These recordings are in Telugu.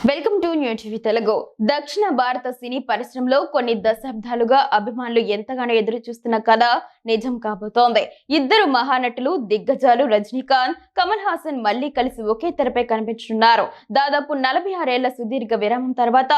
Welcome to new TV Telugu. దక్షిణ భారత సినీ పరిశ్రమలో కొన్ని దశాబ్దాలుగా అభిమానులు ఎంతగానో ఎదురు చూస్తున్న కథ నిజం కాబోతోంది. ఇద్దరు మహానటులు దిగ్గజాలు రజనీకాంత్, కమల్ హాసన్ మళ్లీ కలిసి ఒకే తెరపై కనిపించనున్నారు. దాదాపు 46 ఏళ్ల సుదీర్ఘ విరామం తర్వాత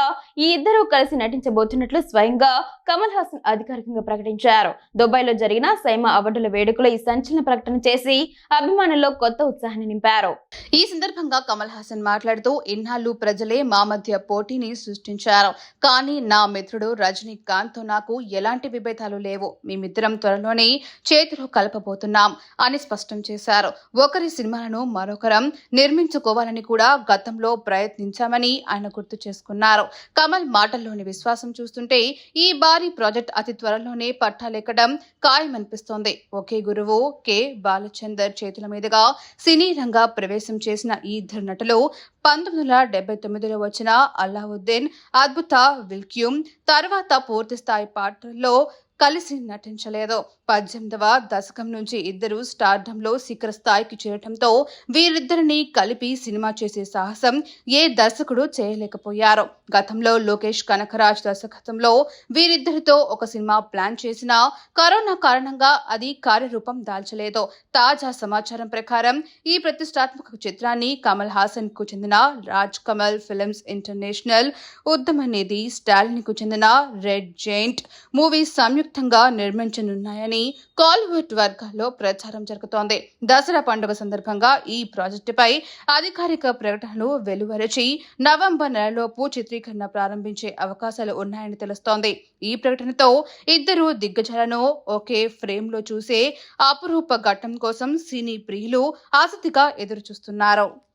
ఈ ఇద్దరు కలిసి నటించబోతున్నట్లు స్వయంగా కమల్ హాసన్ అధికారికంగా ప్రకటించారు. దుబాయ్లో జరిగిన సైమా అవార్డుల వేడుకలో ఈ సంచలన ప్రకటన చేసి అభిమానుల్లో కొత్త ఉత్సాహాన్ని నింపారు. ఈ సందర్భంగా కమల్ హాసన్ మాట్లాడుతూ, ఇన్నాళ్లు ప్రజలే మా మధ్య పోటీని సృష్టించారు. కానీ నా మిత్రుడు రజనీకాంత్ తో నాకు ఎలాంటి విభేదాలు లేవు. మేమిద్దరం త్వరలోనే చేతులు కలపబోతున్నాం అని స్పష్టం చేశారు. ఒకరి సినిమాలను మరొకరం నిర్మించుకోవాలని కూడా గతంలో ప్రయత్నించామని ఆయన గుర్తు చేసుకున్నారు. కమల్ మాటల్లోని విశ్వాసం చూస్తుంటే ఈ భారీ ప్రాజెక్ట్ అతి త్వరలోనే పట్టాలెక్కడం ఖాయమనిపిస్తోంది. ఒకే గురువు కె బాలచందర్ చేతుల మీదుగా సినీ రంగ ప్రవేశం చేసిన ఈ ఇద్దరు నటులు 1979లో వచ్చిన అల్లావుద్దీన్, అద్భుత విల్క్యూమ్ తర్వాత పూర్తి స్థాయి పాత్రల్లో కలిసి నటించలేదు. 18వ దశకం నుంచి ఇద్దరు స్టార్డంలో శిఖర స్థాయికి చేరటంతో వీరిద్దరిని కలిపి సినిమా చేసే సాహసం ఏ దర్శకుడు చేయలేకపోయారు. గతంలో లోకేష్ కనకరాజ్ దర్శకత్వంలో వీరిద్దరితో ఒక సినిమా ప్లాన్ చేసినా కరోనా కారణంగా అది కార్యరూపం దాల్చలేదు. తాజా సమాచారం ప్రకారం ఈ ప్రతిష్టాత్మక చిత్రాన్ని కమల్ హాసన్ కు చెందిన రాజ్ కమల్ ఫిల్మ్స్ ఇంటర్నేషనల్, ఉద్దమనిధి స్టాలిన్ కు చెందిన రెడ్ జైంట్ మూవీస్ సంయుక్తంగా నిర్మించనున్నాయని కాలీవుడ్ వర్గాల్లో ప్రచారం జరుగుతోంది. దసరా పండుగ సందర్భంగా ఈ ప్రాజెక్టుపై అధికారిక ప్రకటనలు వెలువరిచి నవంబర్ నెలలోపు చిత్రీకరణ ప్రారంభించే అవకాశాలు ఉన్నాయని తెలుస్తోంది. ఈ ప్రకటనతో ఇద్దరు దిగ్గజాలను ఒకే ఫ్రేమ్ లో చూసే అపురూప ఘట్టం కోసం సినీ ప్రియులు ఆసక్తిగా ఎదురుచూస్తున్నారు.